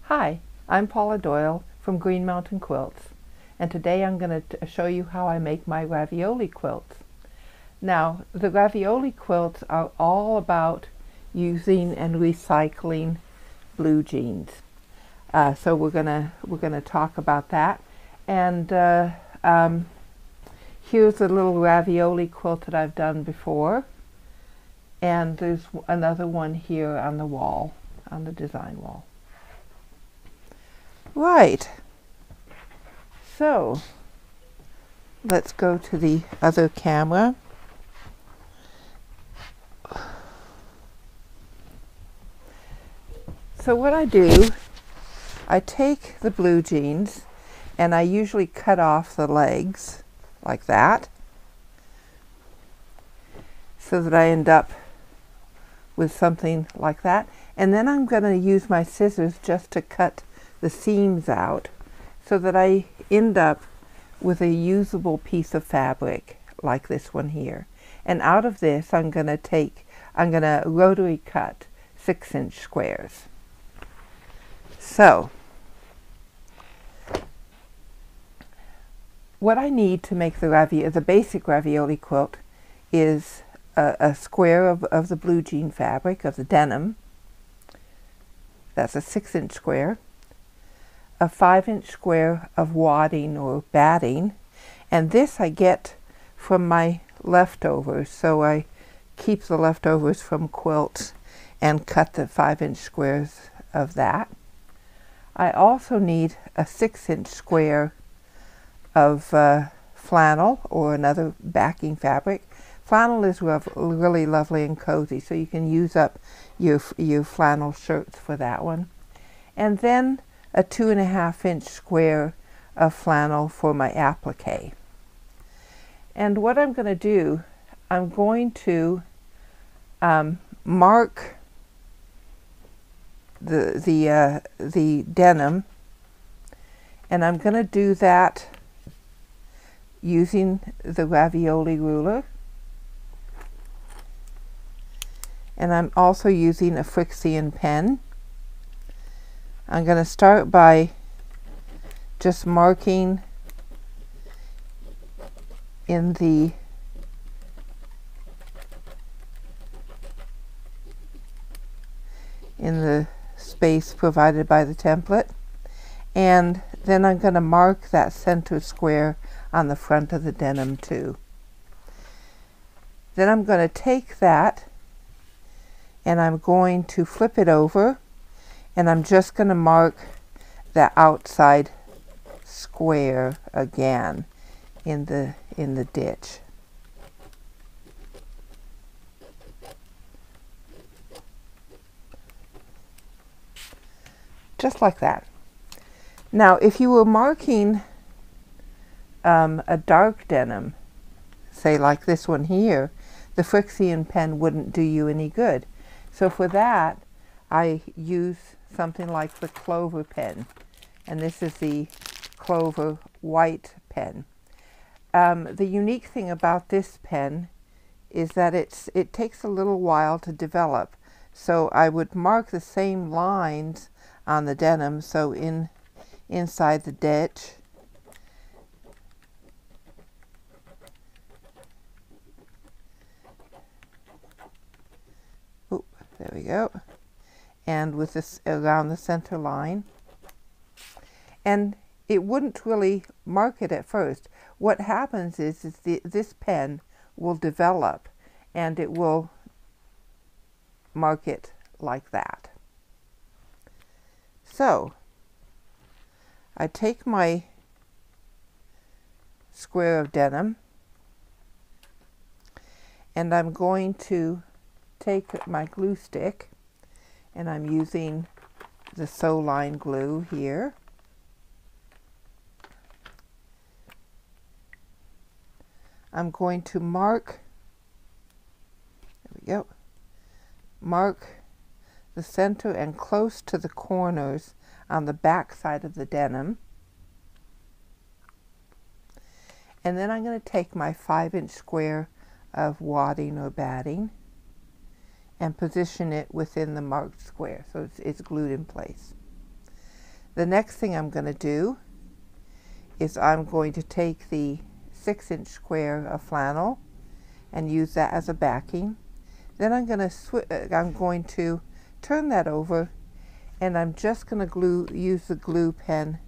Hi, I'm Paula Doyle from Green Mountain Quilts, and today I'm going to show you how I make my ravioli quilts. Now, the ravioli quilts are all about using and recycling blue jeans. So we're gonna talk about that. And here's a little ravioli quilt that I've done before, and there's another one here on the wall, on the design wall. Right, so let's go to the other camera. So what I do, I take the blue jeans and I usually cut off the legs like that so that I end up with something like that. And then I'm going to use my scissors just to cut the seams out so that I end up with a usable piece of fabric like this one here. And out of this I'm going to rotary cut 6-inch squares. So what I need to make the basic ravioli quilt is a square of the blue jean fabric, of the denim. That's a 6-inch square. A 5-inch square of wadding or batting, and this I get from my leftovers, so I keep the leftovers from quilts and cut the 5-inch squares of that. I also need a 6-inch square of flannel or another backing fabric. Flannel is really lovely and cozy, so you can use up your flannel shirts for that one. And then a 2.5-inch square of flannel for my applique. And what I'm going to do, I'm going to mark the denim, and I'm going to do that using the ravioli ruler, and I'm also using a Frixion pen. I'm going to start by just marking in the space provided by the template, and then I'm going to mark that center square on the front of the denim too. Then I'm going to take that and I'm going to flip it over, and I'm just going to mark the outside square again in the ditch. Just like that. Now, if you were marking a dark denim, say like this one here, the Frixion pen wouldn't do you any good. So for that, I use something like the Clover pen, and this is the Clover white pen. The unique thing about this pen is that it takes a little while to develop, so I would mark the same lines on the denim, so inside the ditch, there we go, and with this around the center line. And it wouldn't really mark it at first. What happens is this pen will develop and it will mark it like that. So I take my square of denim and I'm going to take my glue stick, and I'm using the Sew Line glue here. I'm going to mark, there we go, mark the center and close to the corners on the back side of the denim. And then I'm going to take my 5-inch square of wadding or batting and position it within the marked square so it's glued in place. The next thing I'm going to do is I'm going to take the 6-inch square of flannel and use that as a backing. Then I'm going to turn that over, and I'm just going to use the glue pen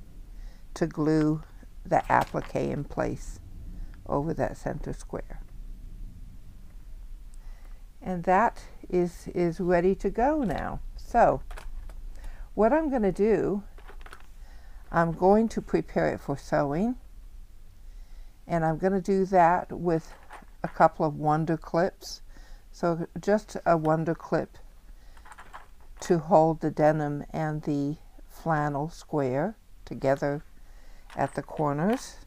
to glue the applique in place over that center square. And that is ready to go now. So what I'm going to do, I'm going to prepare it for sewing, and I'm going to do that with a couple of wonder clips. So just a wonder clip to hold the denim and the flannel square together at the corners.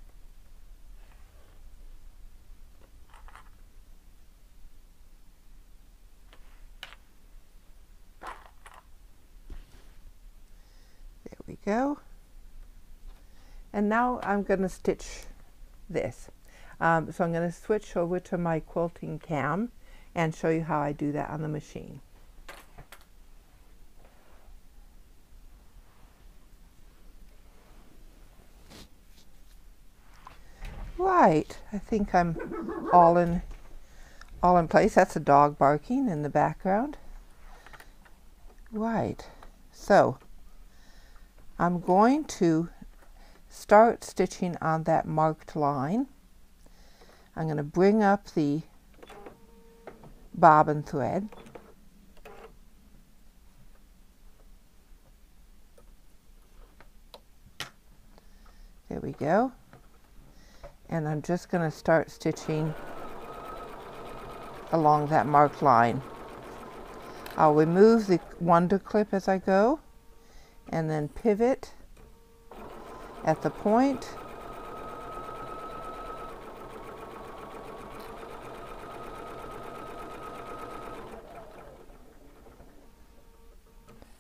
There we go. And now I'm going to stitch this. So I'm going to switch over to my quilting cam and show you how I do that on the machine. Right, I think I'm all in place. That's a dog barking in the background. Right, so I'm going to start stitching on that marked line. I'm going to bring up the bobbin thread. There we go. And I'm just going to start stitching along that marked line. I'll remove the wonder clip as I go, and then pivot at the point.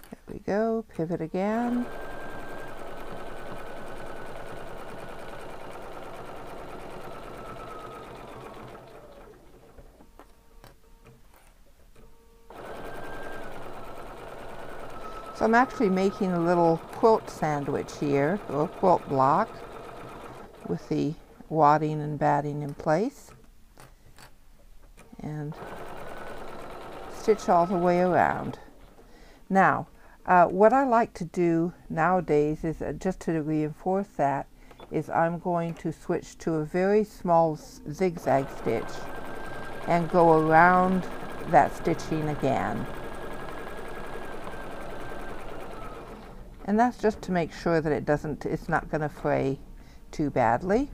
There we go, pivot again. So I'm actually making a little quilt sandwich here, or quilt block, with the wadding and batting in place, and stitch all the way around. Now, what I like to do nowadays is, just to reinforce that, is I'm going to switch to a very small zigzag stitch and go around that stitching again. And that's just to make sure that it's not going to fray too badly.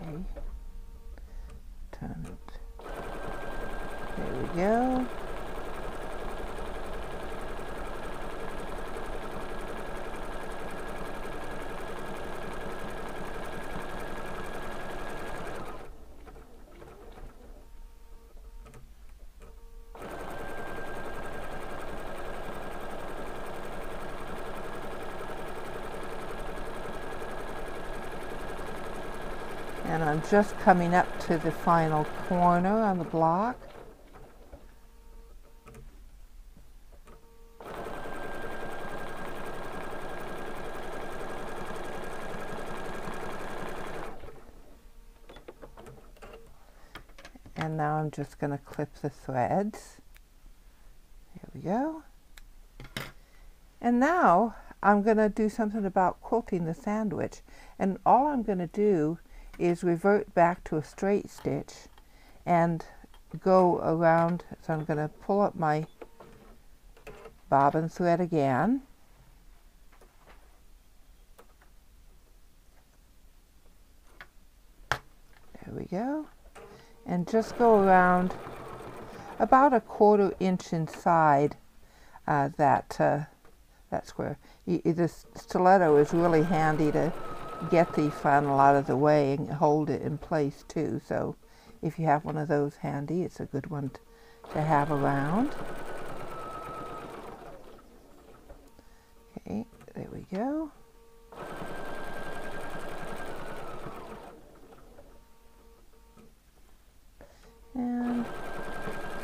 Okay, turn it. There we go. And I'm just coming up to the final corner on the block. And now I'm just going to clip the threads. There we go. And now I'm going to do something about quilting the sandwich. And all I'm going to do is revert back to a straight stitch and go around. So I'm going to pull up my bobbin thread again. There we go. And just go around about a 1/4 inch inside that square. This stiletto is really handy to get the flannel out of the way and hold it in place too. So if you have one of those handy, it's a good one to have around. Okay, there we go. And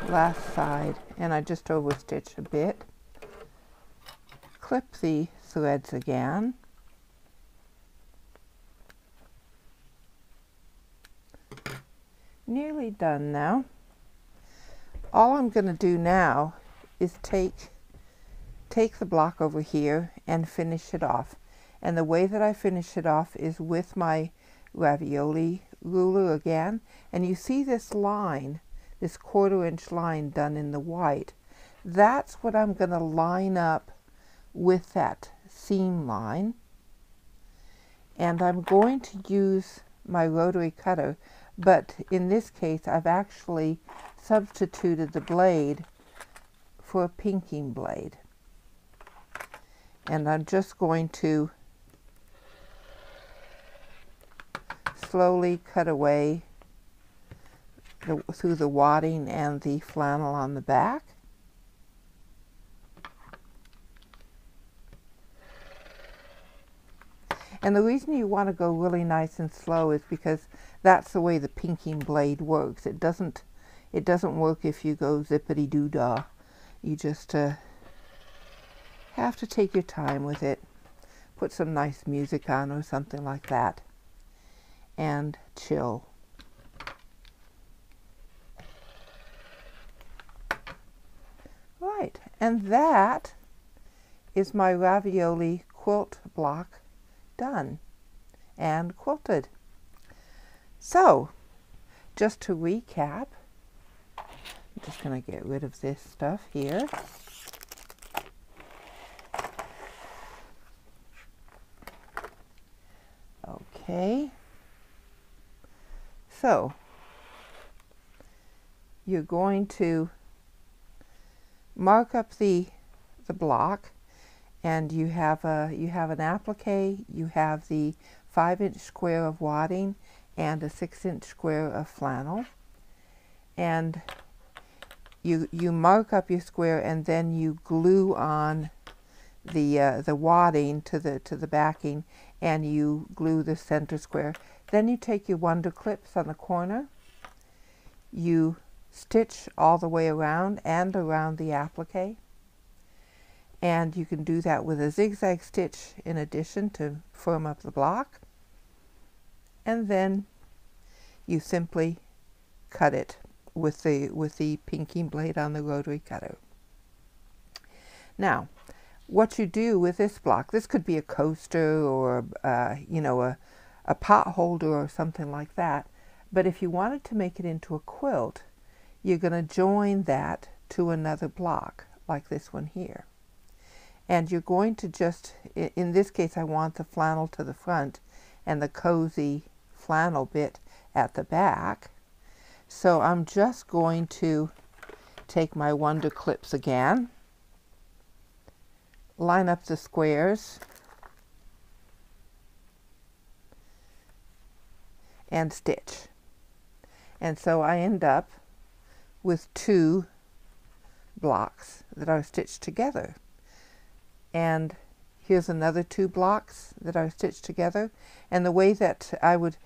last side, and I just overstitch a bit. Clip the threads again. Nearly done now. All I'm going to do now is take the block over here and finish it off. And the way that I finish it off is with my ravioli ruler again. And you see this line, this 1/4 inch line done in the white. That's what I'm going to line up with that seam line. And I'm going to use my rotary cutter, but in this case I've actually substituted the blade for a pinking blade. And I'm just going to slowly cut away through the wadding and the flannel on the back. And the reason you want to go really nice and slow is because that's the way the pinking blade works. It doesn't work if you go zippity-doo-dah. You just have to take your time with it. Put some nice music on or something like that. And chill. Right, and that is my ravioli quilt block done and quilted. So, just to recap, I'm just going to get rid of this stuff here. Okay. So, you're going to mark up the block, and you have an applique, you have the 5-inch square of wadding and a 6-inch square of flannel, and you mark up your square, and then you glue on the wadding to the backing, and you glue the center square. Then you take your wonder clips on the corner, you stitch all the way around and around the applique, and you can do that with a zigzag stitch in addition to firm up the block, and then you simply cut it with the pinking blade on the rotary cutter. Now, what you do with this block, this could be a coaster or a pot holder or something like that, but if you wanted to make it into a quilt, you're going to join that to another block like this one here. And you're going to just, in this case I want the flannel to the front and the cozy flannel bit at the back. So I'm just going to take my wonder clips again, line up the squares, and stitch. And so I end up with 2 blocks that are stitched together. And here's another 2 blocks that are stitched together. And the way that I would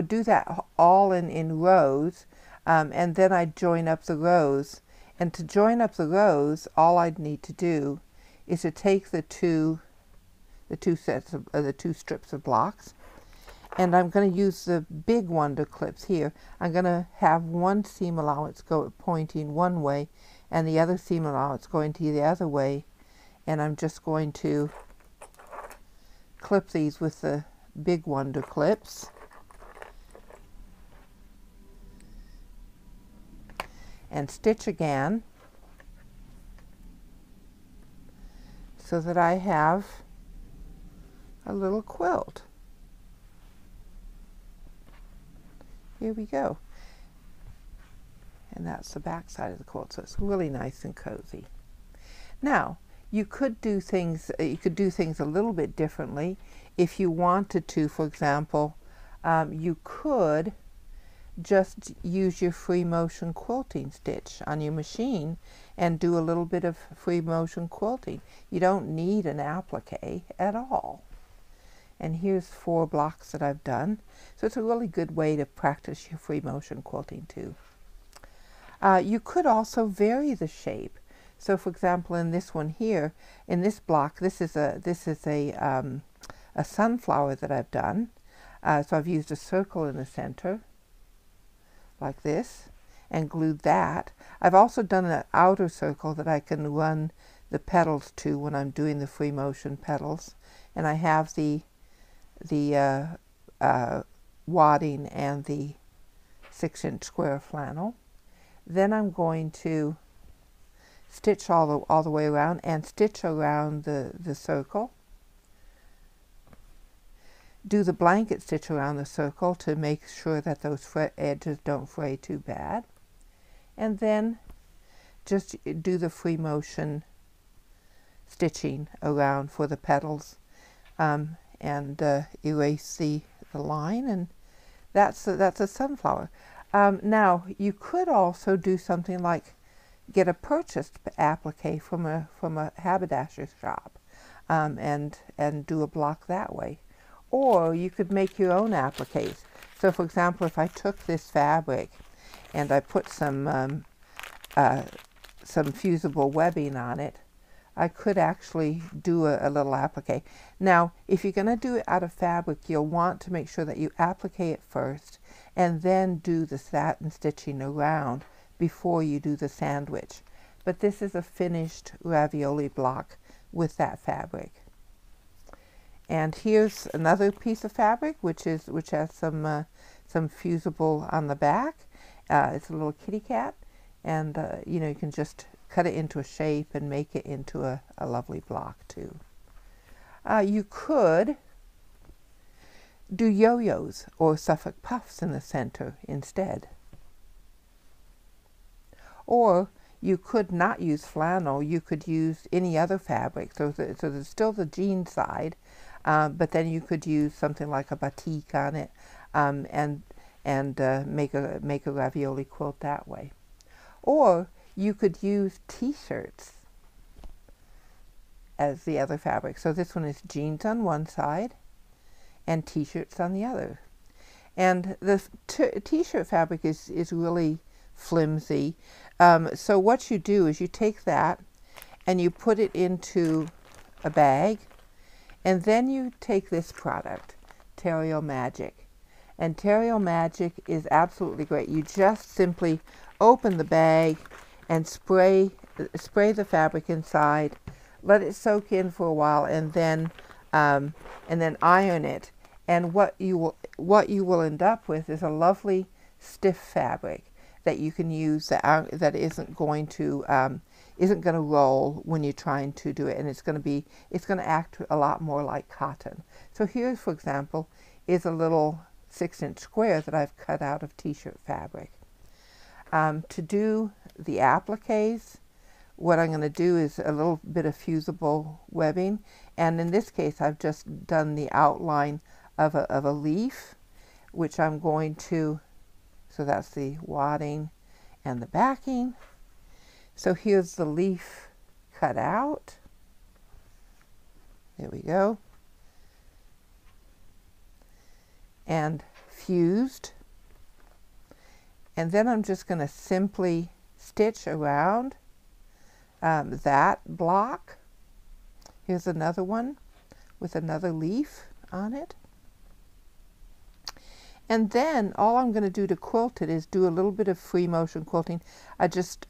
do that all in rows, and then I'd join up the rows. And to join up the rows, all I'd need to do is to take the two strips of blocks, and I'm going to use the big wonder clips here. I'm going to have one seam allowance pointing one way and the other seam allowance going to the other way, and I'm just going to clip these with the big wonder clips. And stitch again so that I have a little quilt. Here we go. And that's the back side of the quilt, so it's really nice and cozy. Now, you could do things a little bit differently. If you wanted to, for example, you could just use your free motion quilting stitch on your machine, and do a little bit of free motion quilting. You don't need an applique at all. And here's 4 blocks that I've done. So it's a really good way to practice your free motion quilting too. You could also vary the shape. So for example, in this one here, in this block, this is a sunflower that I've done. So I've used a circle in the center, like this, and glued that. I've also done an outer circle that I can run the petals to when I'm doing the free motion petals. And I have the wadding and the 6-inch square flannel. Then I'm going to stitch all the way around and stitch around the circle. Do the blanket stitch around the circle to make sure that those edges don't fray too bad. And then just do the free motion stitching around for the petals, and erase the line, and that's a sunflower. Now you could also do something like get a purchased applique from a haberdasher's shop, and do a block that way. Or you could make your own appliques. So for example, if I took this fabric and I put some fusible webbing on it, I could actually do a little applique. Now, if you're going to do it out of fabric, you'll want to make sure that you applique it first and then do the satin stitching around before you do the sandwich. But this is a finished ravioli block with that fabric. And here's another piece of fabric which has some fusible on the back. It's a little kitty cat, and you know, you can just cut it into a shape and make it into a lovely block too. You could do yo-yos or Suffolk puffs in the center instead. Or you could not use flannel, you could use any other fabric. So there's still the jean side, but then you could use something like a batik on it, and make a ravioli quilt that way. Or you could use t-shirts as the other fabric. So this one is jeans on one side and t-shirts on the other. And the t-shirt fabric is really flimsy. So what you do is you take that and you put it into a bag, and then you take this product, Terrio Magic. And Terrio Magic is absolutely great. You just simply open the bag and spray the fabric inside, let it soak in for a while, and then iron it. And what you will end up with is a lovely stiff fabric that you can use that isn't going to roll when you're trying to do it, and it's going to act a lot more like cotton. So here, for example, is a little 6-inch square that I've cut out of t-shirt fabric. To do the appliques, what I'm going to do is a little bit of fusible webbing, and in this case I've just done the outline of a leaf, which I'm going to, so that's the wadding and the backing. So here's the leaf cut out. There we go. And fused. And then I'm just going to simply stitch around that block. Here's another one with another leaf on it. And then all I'm going to do to quilt it is do a little bit of free motion quilting. I just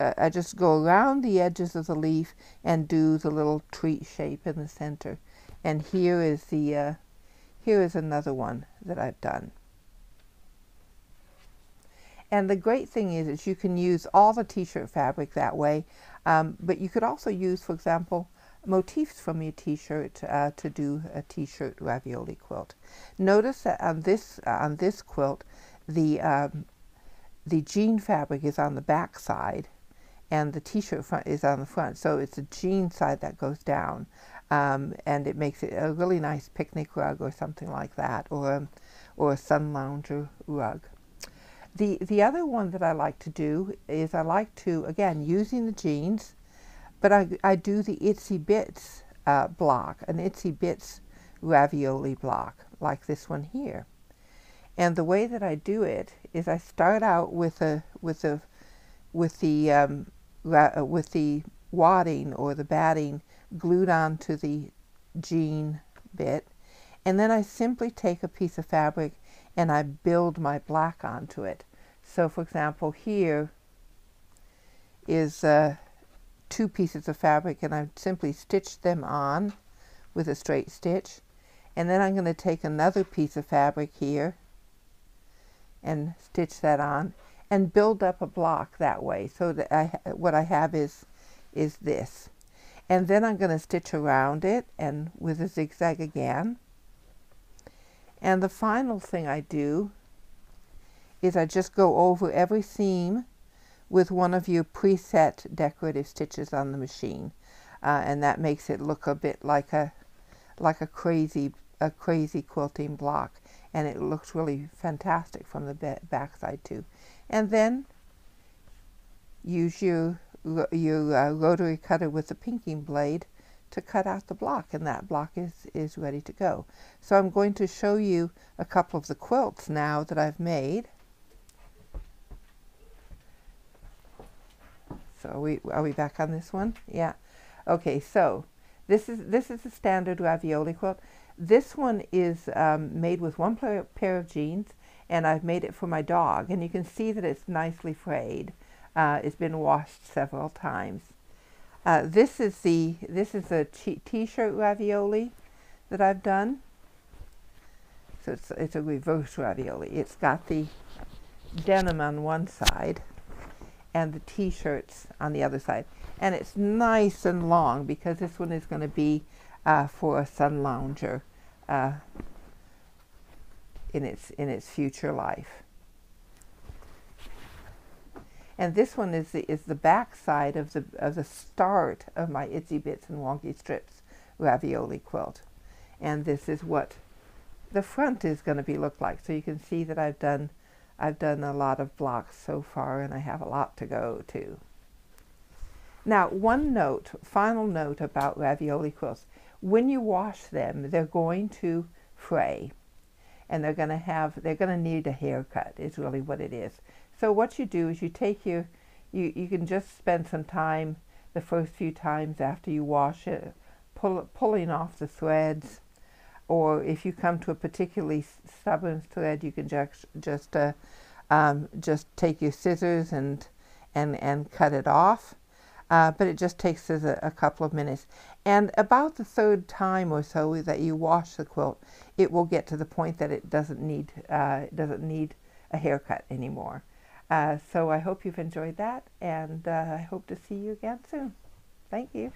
go around the edges of the leaf and do the little treat shape in the center. And here is another one that I've done. And the great thing is you can use all the t-shirt fabric that way, but you could also use, for example, motifs from your t-shirt to do a t-shirt ravioli quilt. Notice that on this quilt, the jean fabric is on the back side, and the t-shirt front is on the front. So it's the jean side that goes down, and it makes it a really nice picnic rug or something like that, or a sun lounger rug. The other one that I like to do is I like to, again, using the jeans, But I do the Itsy Bits block, an Itsy Bits ravioli block, like this one here. And the way that I do it is I start out with the wadding or the batting glued onto the jean bit, and then I simply take a piece of fabric and I build my black onto it. So for example, here is 2 pieces of fabric, and I simply stitch them on with a straight stitch, and then I'm going to take another piece of fabric here and stitch that on and build up a block that way, so that what I have is this. And then I'm going to stitch around it and with a zigzag again. And the final thing I do is I just go over every seam with one of your preset decorative stitches on the machine, and that makes it look a bit like a crazy quilting block, and it looks really fantastic from the back side too. And then use your rotary cutter with the pinking blade to cut out the block, and that block is ready to go. So I'm going to show you a couple of the quilts now that I've made. So are we back on this one? Yeah. Okay, so this is the standard ravioli quilt. This one is made with one pair of jeans, and I've made it for my dog, and you can see that it's nicely frayed. It's been washed several times. This is the t-shirt ravioli that I've done. So it's a reverse ravioli. It's got the denim on one side and the t-shirts on the other side, and it's nice and long because this one is going to be for a sun lounger in its future life. And this one is the back side of the start of my Itsy Bits and Wonky Strips ravioli quilt, and this is what the front is going to look like. So you can see that I've done a lot of blocks so far, and I have a lot to go too. Now, final note about ravioli quilts: when you wash them, they're going to fray, and they're going to need a haircut. Is really what it is. So what you do is you take you can just spend some time the first few times after you wash it, pulling off the threads, or if you come to a particularly stubborn thread, you can just take your scissors and cut it off. But it just takes us a couple of minutes. And about the 3rd time or so that you wash the quilt, it will get to the point that it doesn't need a haircut anymore. So I hope you've enjoyed that, and I hope to see you again soon. Thank you.